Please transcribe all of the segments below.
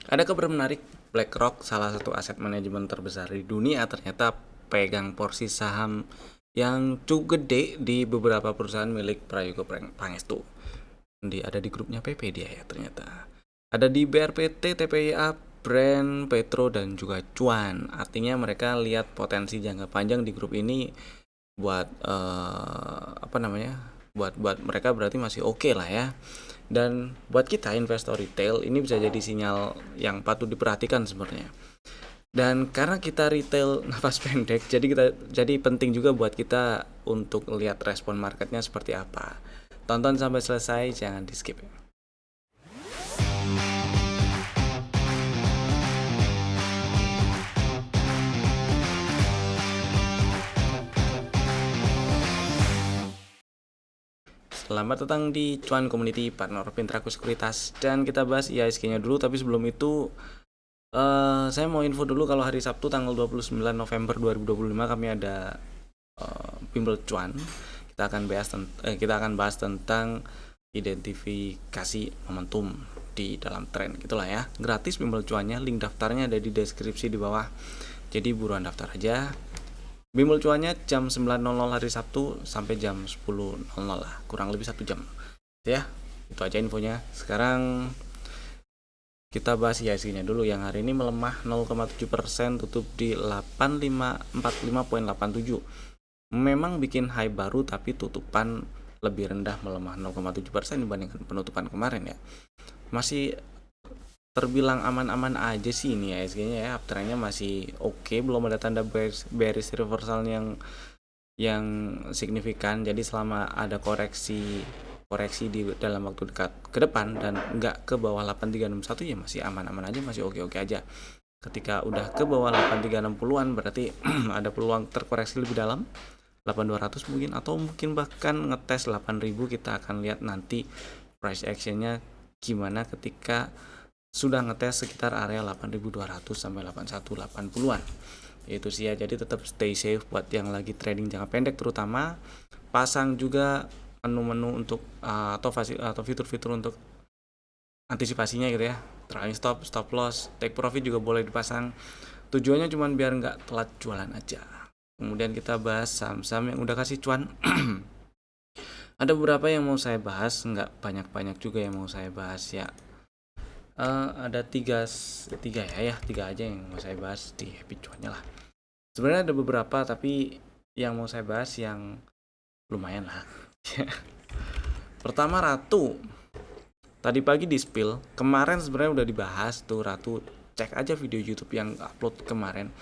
Ada kabar menarik, BlackRock, salah satu aset manajemen terbesar di dunia, ternyata pegang porsi saham yang cukup gede di beberapa perusahaan milik Prayogo Pangestu. Ada di grupnya PP dia ya ternyata. Ada di BRPT, TPIA, Brand, Petro, dan juga Cuan. Artinya mereka lihat potensi jangka panjang di grup ini buat buat mereka berarti masih oke lah ya. Dan buat kita investor retail ini bisa jadi sinyal yang patut diperhatikan sebenarnya. Dan karena kita retail nafas pendek, jadi penting juga buat kita untuk lihat respon marketnya seperti apa. Tonton sampai selesai, jangan di skip. Selamat datang di Cuan Community Partner Pintraku Sekuritas, dan kita bahas IHSG-nya dulu. Tapi sebelum itu saya mau info dulu kalau hari Sabtu tanggal 29 November 2025 kami ada bimbel Cuan. Kita akan bahas tentang identifikasi momentum di dalam tren gitulah ya. Gratis bimbel Cuannya, link daftarnya ada di deskripsi di bawah. Jadi buruan daftar aja. Bimbel Cuannya jam 9.00 hari Sabtu sampai jam 10.00 lah, kurang lebih 1 jam ya. Itu aja infonya. Sekarang kita bahas IHSG-nya dulu, yang hari ini melemah 0,7%, tutup di 8545.87. Memang bikin high baru, tapi tutupan lebih rendah, melemah 0,7% dibandingkan penutupan kemarin ya. Masih terbilang aman-aman aja sih ini IHSG-nya ya. Uptrend-nya masih oke, belum ada tanda bearish reversal yang signifikan. Jadi selama ada koreksi di dalam waktu dekat ke depan dan nggak ke bawah 8361 ya masih aman-aman aja, masih oke-oke aja. Ketika udah ke bawah 8360-an berarti ada peluang terkoreksi lebih dalam 8200 mungkin, atau mungkin bahkan ngetes 8000. Kita akan lihat nanti price actionnya gimana ketika sudah ngetes sekitar area 8200 sampai 8180-an. Itu sih ya, jadi tetap stay safe buat yang lagi trading jangka pendek, terutama pasang juga menu-menu untuk atau fitur-fitur untuk antisipasinya gitu ya. Trailing stop, stop loss, take profit juga boleh dipasang. Tujuannya cuma biar nggak telat jualan aja. Kemudian kita bahas saham-saham yang udah kasih cuan. Ada beberapa yang mau saya bahas, nggak banyak-banyak juga yang mau saya bahas ya. Ada tiga aja yang mau saya bahas di happy cuannya lah. Sebenarnya ada beberapa, tapi yang mau saya bahas yang lumayan lah. Pertama, Ratu. Tadi pagi di spill, kemarin sebenarnya udah dibahas tuh Ratu. Cek aja video YouTube yang upload kemarin.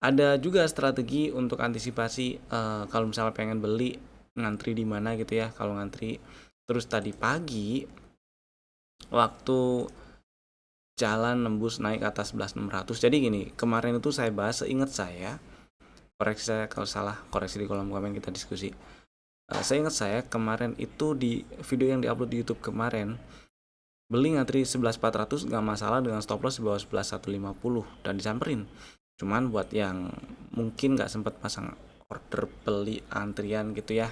Ada juga strategi untuk antisipasi kalau misalnya pengen beli, ngantri di mana gitu ya. Kalau ngantri terus tadi pagi waktu jalan nembus naik ke atas 11.600. Jadi gini, kemarin itu saya bahas, seingat saya, koreksi saya kalau salah, koreksi di kolom komen, kita diskusi. Seingat saya kemarin itu di video yang diupload di YouTube kemarin, beli ngantri 11.400 nggak masalah dengan stop loss di bawah 11.150 dan disamperin. Cuman buat yang mungkin nggak sempat pasang order beli antrian gitu ya,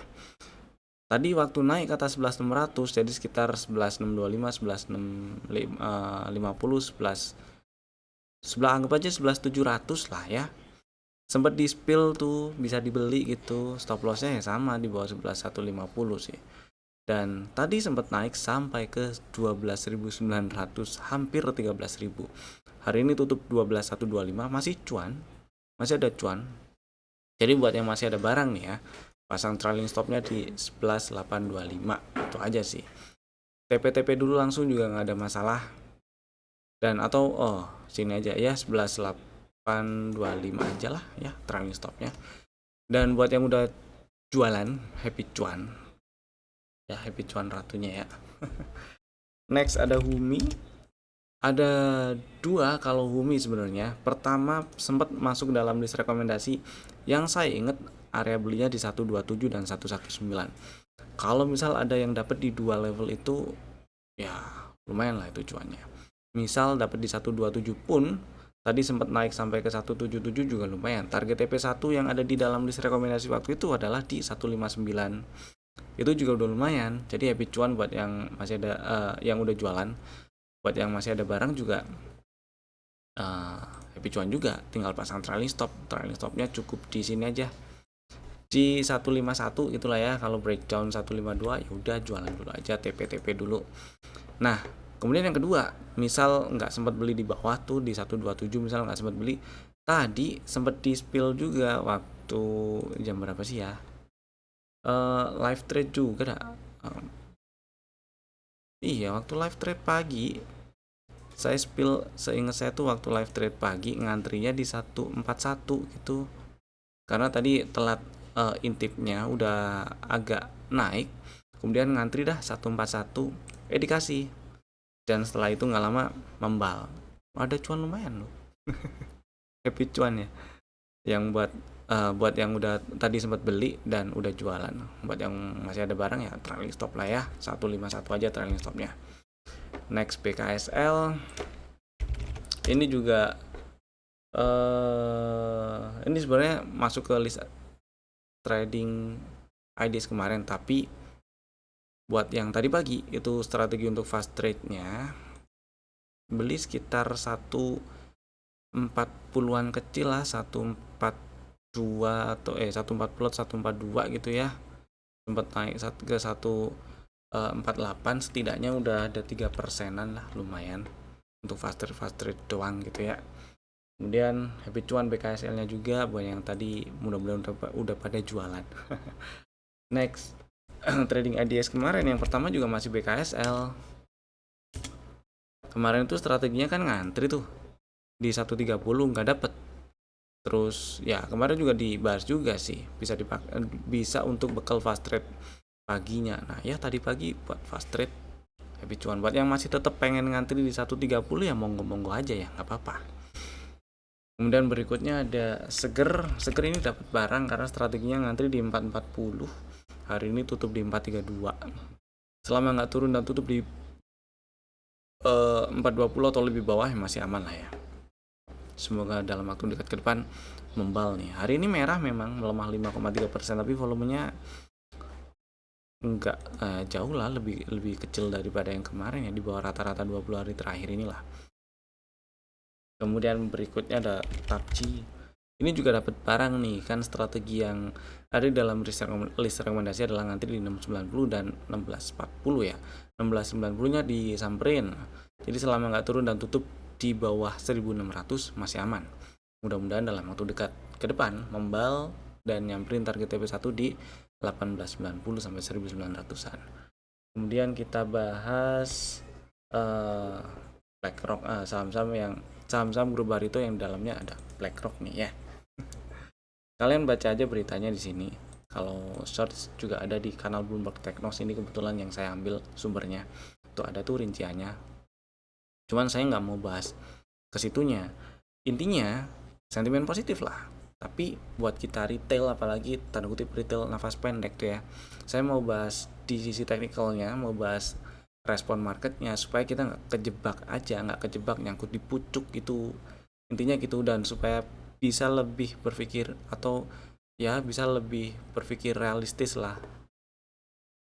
tadi waktu naik ke atas 11.600, jadi sekitar 11.625, 11.650, 11 anggap aja 11.700 lah ya. Sempat di spill tuh, bisa dibeli gitu. Stop lossnya ya sama di bawah 11.150 sih. Dan tadi sempat naik sampai ke 12.900, hampir 13.000. Hari ini tutup 12.125, masih cuan, masih ada cuan. Jadi buat yang masih ada barang nih ya, pasang trailing stopnya di 11.825, itu aja sih. TP dulu langsung juga nggak ada masalah. Dan atau sini aja ya, 11.825 aja lah ya trailing stopnya. Dan buat yang udah jualan, happy cuan ya, happy cuan Ratunya ya. Next ada Humi. Ada dua kalau Humi sebenarnya. Pertama sempat masuk dalam list rekomendasi, yang saya ingat area belinya di 127 dan 119. Kalau misal ada yang dapat di dua level itu ya lumayan lah itu cuannya. Misal dapat di 127 pun tadi sempat naik sampai ke 177 juga lumayan. Target TP1 yang ada di dalam list rekomendasi waktu itu adalah di 159. Itu juga udah lumayan. Jadi happy cuan buat yang masih ada yang udah jualan. Buat yang masih ada barang juga happy cuan juga, tinggal pasang trailing stopnya cukup di sini aja di 151 gitulah ya. Kalau breakdown 152 ya udah jualan dulu aja, TP dulu. Nah kemudian yang kedua, misal nggak sempat beli di bawah tuh di 127, misal nggak sempat beli tadi, sempat di spill juga waktu jam berapa sih ya, live trade juga dah. Iya waktu live trade pagi saya spill, seingat saya tuh waktu live trade pagi ngantrinya di 141 gitu, karena tadi telat intipnya udah agak naik, kemudian ngantri dah 141 dikasih, dan setelah itu nggak lama membal, ada cuan lumayan loh. Happy cuan ya, yang buat yang udah tadi sempat beli dan udah jualan. Buat yang masih ada barang ya trailing stop lah ya, 151 aja trailing stopnya. Next BKSL ini juga ini sebenarnya masuk ke list trading ideas kemarin, tapi buat yang tadi pagi itu strategi untuk fast trade-nya beli sekitar 140-an kecil lah, 142 atau 140 142 gitu ya, sempat naik ke 148, setidaknya udah ada 3%-an lah, lumayan untuk fast trade doang gitu ya. Kemudian happy cuan BKSL-nya juga buat yang tadi, mudah-mudahan udah pada jualan. Next trading ideas kemarin yang pertama juga masih BKSL. Kemarin tuh strateginya kan ngantri tuh di 130 nggak dapet. Terus ya kemarin juga dibahas juga sih, bisa untuk bekal fast trade paginya. Nah ya tadi pagi buat fast trade happy cuan. Buat yang masih tetap pengen ngantri di 130 ya monggo aja ya, nggak apa-apa. Kemudian berikutnya ada Seger ini dapat barang karena strateginya ngantri di 440, hari ini tutup di 432. Selama nggak turun dan tutup di 420 atau lebih bawah ya masih aman lah ya. Semoga dalam waktu dekat ke depan membal nih. Hari ini merah memang melemah 5,3%, tapi volumenya enggak jauh lah, lebih kecil daripada yang kemarin ya, di bawah rata-rata 20 hari terakhir inilah. Kemudian berikutnya ada Tapci. Ini juga dapat barang nih, kan strategi yang ada di dalam list rekomendasi adalah ngantri di 690 dan 1640 ya. 1690 nya disamperin. Jadi selama nggak turun dan tutup di bawah 1600 masih aman. Mudah-mudahan dalam waktu dekat ke depan membal dan nyamperin target TP1 di 1890 sampai 1900-an. Kemudian kita bahas BlackRock, saham-saham grup Barito yang dalamnya ada BlackRock nih ya. Kalian baca aja beritanya di sini. Kalau shorts juga ada di kanal Bloomberg Technos, ini kebetulan yang saya ambil sumbernya. Tuh ada tuh rinciannya. Cuman saya nggak mau bahas ke situnya. Intinya sentimen positif lah. Tapi buat kita retail, apalagi tanda kutip retail nafas pendek tuh ya, saya mau bahas di sisi teknikalnya, mau bahas respon marketnya supaya kita nggak kejebak nyangkut di pucuk gitu, intinya gitu, dan supaya bisa lebih berpikir atau ya bisa lebih berpikir realistis lah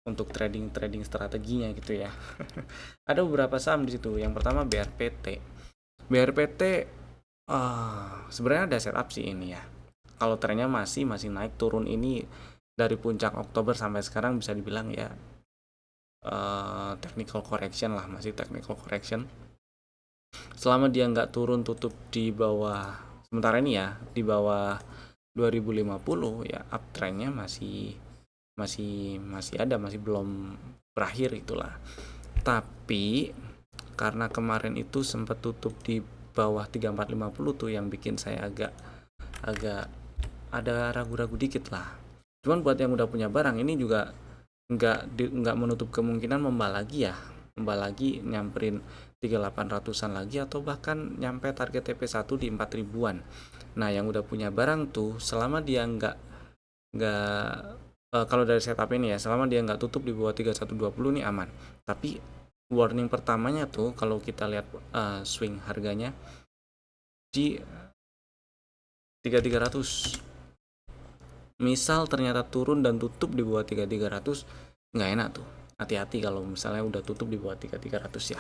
untuk trading strateginya gitu ya. Ada beberapa saham di situ. Yang pertama BRPT sebenarnya ada setup sih ini ya. Kalau trennya masih naik turun ini dari puncak Oktober sampai sekarang bisa dibilang ya technical correction lah, masih technical correction. Selama dia nggak turun tutup di bawah, sementara ini ya di bawah 2050 ya, uptrendnya masih ada, masih belum berakhir itulah. Tapi karena kemarin itu sempat tutup di bawah 3450 tuh yang bikin saya agak ada ragu-ragu dikit lah. Cuman buat yang udah punya barang ini juga nggak menutup kemungkinan membal lagi nyamperin 3800-an lagi, atau bahkan nyampe target TP1 di 4000-an. Nah yang udah punya barang tuh, selama dia nggak kalau dari setup ini ya, selama dia nggak tutup di bawah 3120 nih aman. Tapi warning pertamanya tuh kalau kita lihat swing harganya di 3300. Misal ternyata turun dan tutup di bawah 3300, nggak enak tuh. Hati-hati kalau misalnya udah tutup di bawah 3300 ya.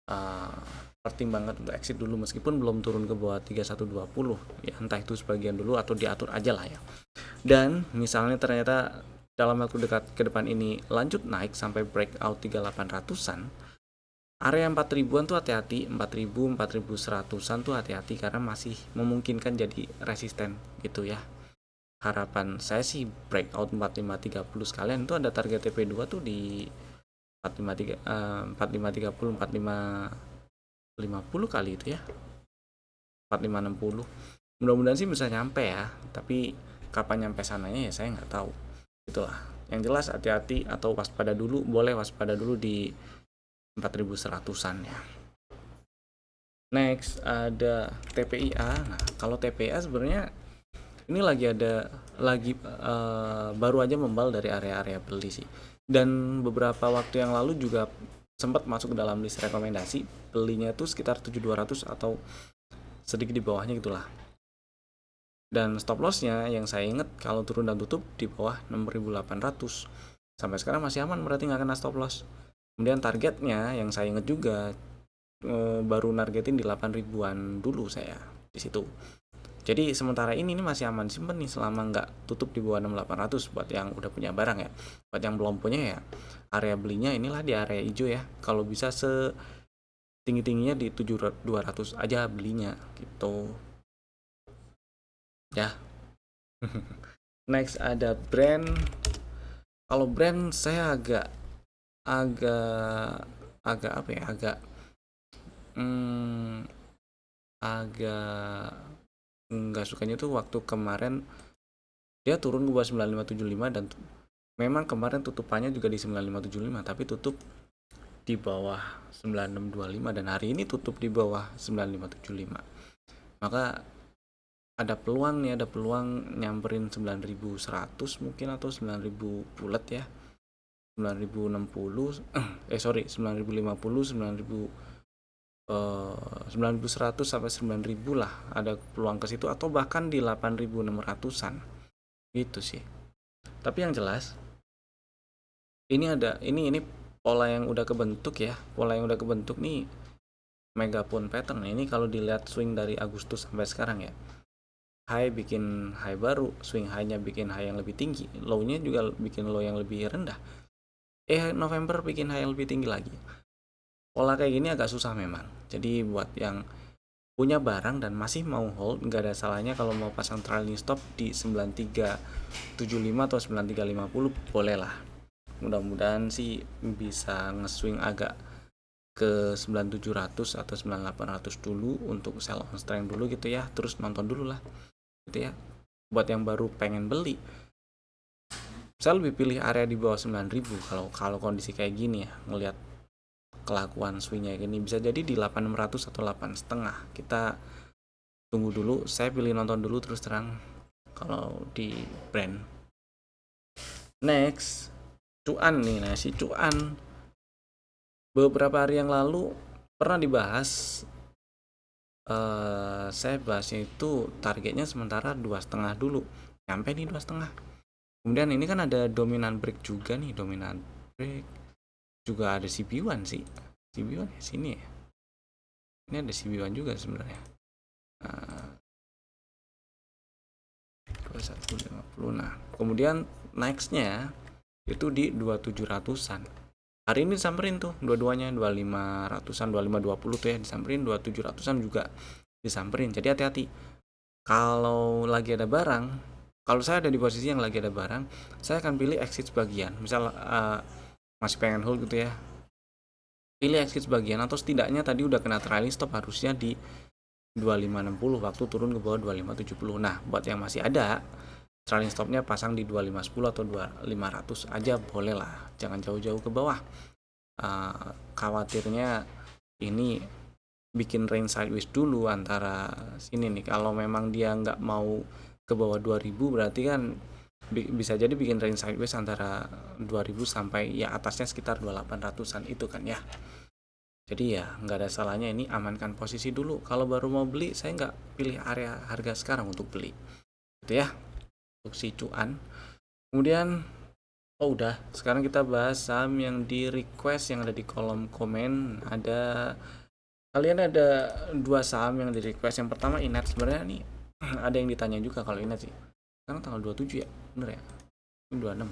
uh, pertimbangan untuk exit dulu meskipun belum turun ke bawah 3120 ya, entah itu sebagian dulu atau diatur aja lah ya. Dan misalnya ternyata dalam waktu dekat ke depan ini lanjut naik sampai breakout 3800-an, area 4000-an tuh hati-hati, 4000 4100-an tuh hati-hati karena masih memungkinkan jadi resisten gitu ya. Harapan saya sih breakout 4530 sekalian, itu ada target TP2 tuh di 4530 4550 kali itu ya, 4560. Mudah-mudahan sih bisa nyampe ya, tapi kapan nyampe sananya ya saya nggak tahu. Itulah yang jelas, hati-hati atau waspada dulu, boleh waspada dulu di 4100-an ya. Next ada TPIA. Nah, kalau TPIA sebenarnya ini lagi baru aja membal dari area-area beli sih. Dan beberapa waktu yang lalu juga sempat masuk ke dalam list rekomendasi, belinya tuh sekitar 7200 atau sedikit di bawahnya gitulah. Dan stop lossnya yang saya ingat kalau turun dan tutup di bawah 6800. Sampai sekarang masih aman, berarti nggak kena stop loss. Kemudian targetnya yang saya ingat juga baru nargetin di 8000-an dulu saya di situ. Jadi sementara ini masih aman simpen nih selama nggak tutup di bawah 6800 buat yang udah punya barang ya. Buat yang belum punya ya, area belinya inilah di area hijau ya. Kalau bisa setinggi-tingginya di 7200 aja belinya gitu. Ya. Next ada brand. Kalau brand saya agak apa ya, agak nggak sukanya tuh waktu kemarin dia turun ke bawah 9575 dan memang kemarin tutupannya juga di 9575 tapi tutup di bawah 9625 dan hari ini tutup di bawah 9575. Maka ada peluang nyamperin 9100 mungkin atau 9000 bulat ya. 9060 9050 9100 sampai 9000 lah, ada peluang ke situ atau bahkan di 8600-an gitu sih. Tapi yang jelas ini pola yang udah kebentuk ya. Pola yang udah kebentuk nih megapun pattern. Ini kalau dilihat swing dari Agustus sampai sekarang ya. High bikin high baru, swing high-nya bikin high yang lebih tinggi, low-nya juga bikin low yang lebih rendah. November bikin high yang lebih tinggi lagi. Pola kayak gini agak susah memang. Jadi buat yang punya barang dan masih mau hold, nggak ada salahnya kalau mau pasang trailing stop di 9375 atau 9350 boleh lah. Mudah-mudahan sih bisa nge-swing agak ke 9700 atau 9800 dulu untuk sell on strength dulu gitu ya, terus nonton dulu lah gitu ya. Buat yang baru pengen beli, saya lebih pilih area di bawah 9000 kalau kondisi kayak gini ya, ngelihat kelakuan swingnya gini. Bisa jadi di 8600 atau 8,5. Kita tunggu dulu, saya pilih nonton dulu terus terang kalau di brand. Next cuan nih. Nah si cuan beberapa hari yang lalu pernah dibahas, saya bahasnya itu targetnya sementara 2,5 dulu, nyampe nih 2,5. Kemudian ini kan ada dominan break juga nih, dominan break juga ada CB1 sih, CB1 ya sini ya, ini ada CB1 juga sebenarnya. 2150. Nah kemudian nextnya itu di 2700-an. Hari ini disamperin tuh dua-duanya, 2500-an 2520 tuh ya disamperin, 2700-an juga disamperin. Jadi hati-hati kalau lagi ada barang. Kalau saya ada di posisi yang lagi ada barang, saya akan pilih exit sebagian. Misal masih pengen hold gitu ya, pilih exit sebagian, atau setidaknya tadi udah kena trailing stop harusnya di 2560 waktu turun ke bawah 2570. Nah buat yang masih ada trailing stopnya pasang di 2510 atau 2500 aja boleh lah, jangan jauh-jauh ke bawah. Khawatirnya ini bikin range sideways dulu antara sini nih. Kalau memang dia nggak mau ke bawah 2000 berarti kan bisa jadi bikin range sideways antara 2000 sampai ya atasnya sekitar 2800-an itu kan ya. Jadi ya nggak ada salahnya ini amankan posisi dulu. Kalau baru mau beli saya nggak pilih area harga sekarang untuk beli gitu ya, untuk si cuan. Kemudian Oh udah, sekarang kita bahas saham yang di request yang ada di kolom komen. Kalian ada dua saham yang di request. Yang pertama Inet, sebenarnya nih ada yang ditanya juga kalau Inet sih. Sekarang tanggal 27 ya, bener ya? Ini 26,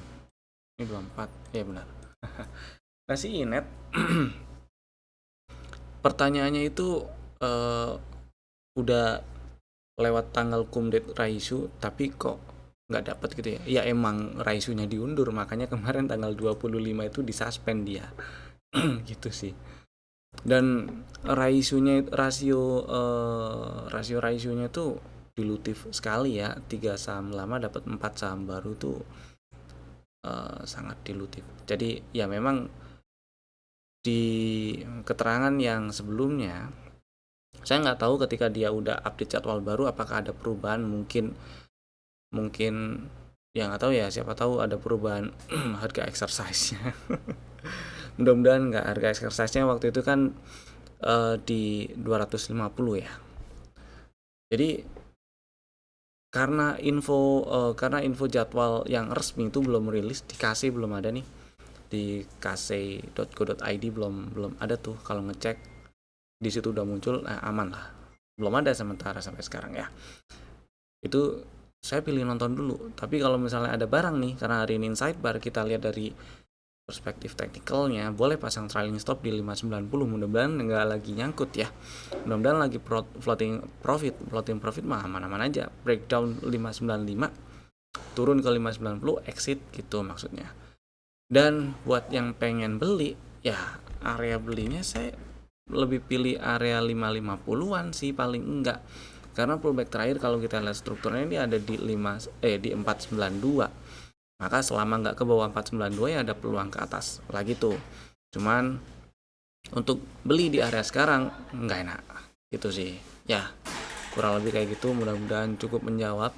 ini 24, ya benar. Nah si Inet, pertanyaannya itu eh, udah lewat tanggal kumdet Raisu, tapi kok nggak dapat gitu ya. Ya emang Raisunya diundur, makanya kemarin tanggal 25 itu disuspend dia. Gitu sih. Dan rasio Raisunya tuh dilutif sekali ya. 3 saham lama dapat 4 saham baru tuh sangat dilutif. Jadi ya memang di keterangan yang sebelumnya saya nggak tahu ketika dia udah update jadwal baru apakah ada perubahan, mungkin mungkin ya nggak tahu ya, siapa tahu ada perubahan harga exercise-nya. Mudah-mudahan nggak. Harga exercise-nya waktu itu kan di 250 ya. Jadi karena info jadwal yang resmi itu belum rilis di KC, belum ada nih di kc.co.id, belum ada tuh. Kalau ngecek di situ udah muncul, aman lah. Belum ada sementara sampai sekarang ya. Itu saya pilih nonton dulu. Tapi kalau misalnya ada barang nih, karena hari ini insight bar, kita lihat dari perspektif teknikalnya, boleh pasang trailing stop di 590. Mudah-mudahan nggak lagi nyangkut ya. Mudah-mudahan lagi floating profit mah aman-aman aja. Breakdown 595, turun ke 590, exit gitu maksudnya. Dan buat yang pengen beli, ya area belinya saya lebih pilih area 550-an sih paling enggak. Karena pullback terakhir kalau kita lihat strukturnya ini ada di 492. Maka selama nggak ke bawah 492 ya ada peluang ke atas lagi tuh. Cuman untuk beli di area sekarang nggak enak gitu sih ya, kurang lebih kayak gitu. Mudah-mudahan cukup menjawab.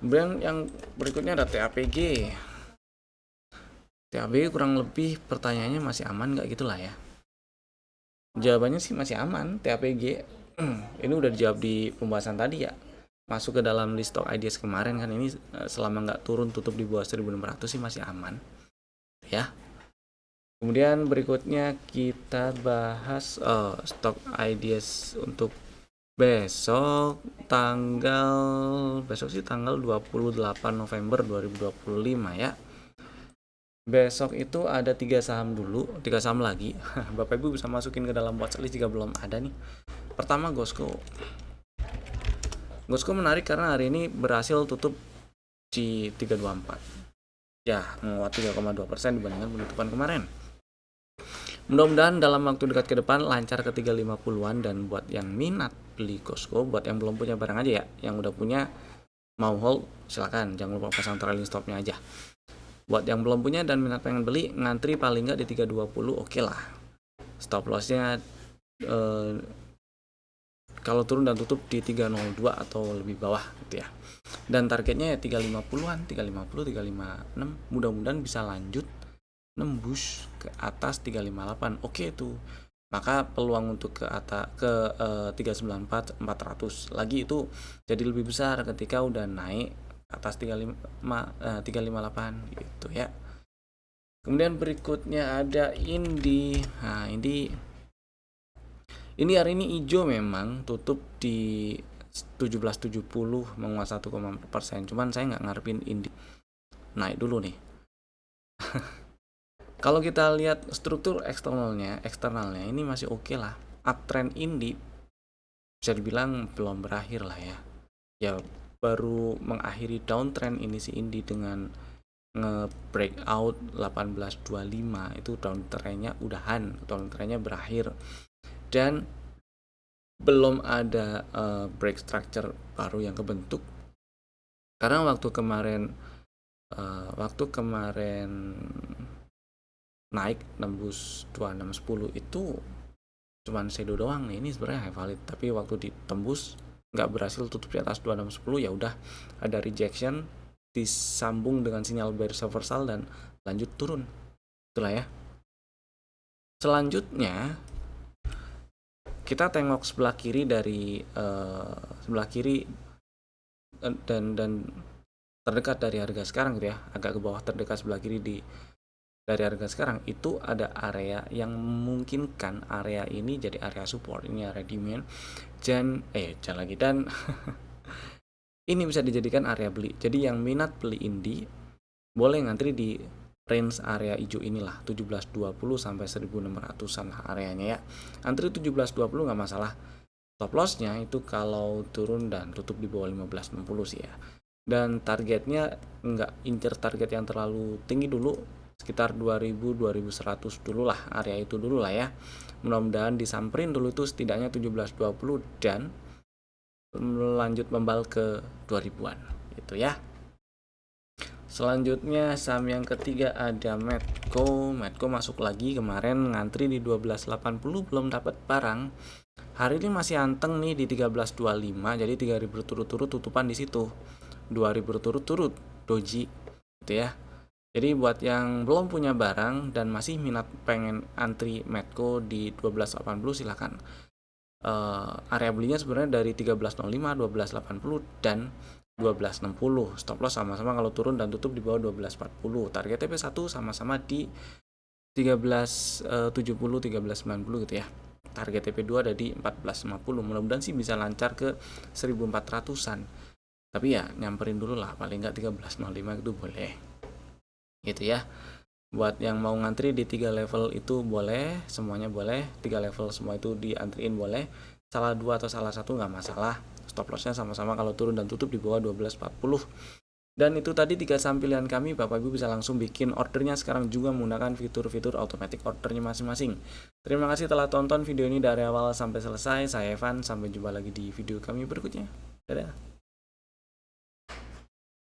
Kemudian yang berikutnya ada TAPG. Kurang lebih pertanyaannya masih aman nggak gitulah ya. Jawabannya sih masih aman. TAPG ini udah dijawab di pembahasan tadi ya, masuk ke dalam list stock ideas kemarin kan. Ini selama nggak turun tutup di bawah 1600 sih masih aman ya. Kemudian berikutnya kita bahas stock ideas untuk besok sih tanggal 28 November 2025 ya. Besok itu ada 3 saham lagi. Bapak Ibu bisa masukin ke dalam watchlist jika belum ada nih. Pertama Gosco menarik karena hari ini berhasil tutup di 324 ya, menguat 3,2% dibandingkan penutupan kemarin. Mudah-mudahan dalam waktu dekat ke depan lancar ke 350-an. Dan buat yang minat beli Gosco, buat yang belum punya barang aja ya, yang udah punya mau hold silakan, jangan lupa pasang trailing stopnya aja. Buat yang belum punya dan minat pengen beli, ngantri paling nggak di 320 oke lah. Stop lossnya kalau turun dan tutup di 302 atau lebih bawah gitu ya. Dan targetnya ya 350-an, 350, 356. Mudah-mudahan bisa lanjut nembus ke atas 358. Oke tuh. Maka peluang untuk ke atas ke 394 400 lagi itu jadi lebih besar ketika udah naik atas 358 gitu ya. Kemudian berikutnya ada Indi. Nah, ini hari ini hijau, memang tutup di 1770 menguat 1,4%. Cuman saya nggak ngarepin Indi naik dulu nih. Kalau kita lihat struktur eksternalnya ini masih oke lah. Uptrend Indi bisa dibilang belum berakhir lah ya. Ya baru mengakhiri downtrend ini si Indi dengan nge-breakout 1825. Itu downtrendnya udahan, downtrendnya berakhir. Dan belum ada break structure baru yang kebentuk. Karena waktu kemarin naik nembus 2610 itu cuman shadow doang nih. Ini sebenarnya high valid, tapi waktu ditembus nggak berhasil tutup di atas 2610, ya udah ada rejection disambung dengan sinyal bearish reversal dan lanjut turun. Itulah ya. Selanjutnya kita tengok sebelah kiri dan terdekat dari harga sekarang gitu ya, agak ke bawah terdekat sebelah kiri dari harga sekarang, itu ada area yang memungkinkan area ini jadi area support, ini area demand dan ini bisa dijadikan area beli. Jadi yang minat beli Indi boleh ngantri di range area hijau inilah, 1720 sampai 1600-an lah areanya ya. Antri 1720 nggak masalah. Stop lossnya itu kalau turun dan tutup di bawah 1560 sih ya. Dan targetnya nggak incer target yang terlalu tinggi dulu, sekitar 2000-2100 dulu lah, area itu dulu lah ya. Mudah-mudahan disamperin dulu itu setidaknya 1720 dan lanjut membal ke 2000-an gitu ya. Selanjutnya saham yang ketiga ada Medco. Medco masuk lagi, kemarin ngantri di 1280 belum dapat barang. Hari ini masih anteng nih di 1325, jadi 3000 berturut-turut tutupan di situ. 2000 berturut-turut doji gitu ya. Jadi buat yang belum punya barang dan masih minat pengen antri Medco di 1280 silakan. Area belinya sebenarnya dari 1305, 1280 dan 1260. Stop loss sama-sama kalau turun dan tutup di bawah 1240. Target TP1 sama-sama di 1370, 1390 gitu ya. Target TP2 ada di 1450. Mudah-mudahan sih bisa lancar ke 1400-an. Tapi ya nyamperin dulu lah, paling nggak 1305 itu boleh. Gitu ya. Buat yang mau ngantri di 3 level itu boleh, semuanya boleh. 3 level semua itu diantriin boleh. Salah 2 atau salah 1 nggak masalah. Stop lossnya sama-sama kalau turun dan tutup di bawah 1240. Dan itu tadi 3 saham pilihan kami. Bapak Ibu bisa langsung bikin ordernya sekarang juga menggunakan fitur-fitur automatic ordernya masing-masing. Terima kasih telah tonton video ini dari awal sampai selesai. Saya Evan, sampai jumpa lagi di video kami berikutnya. Dadah.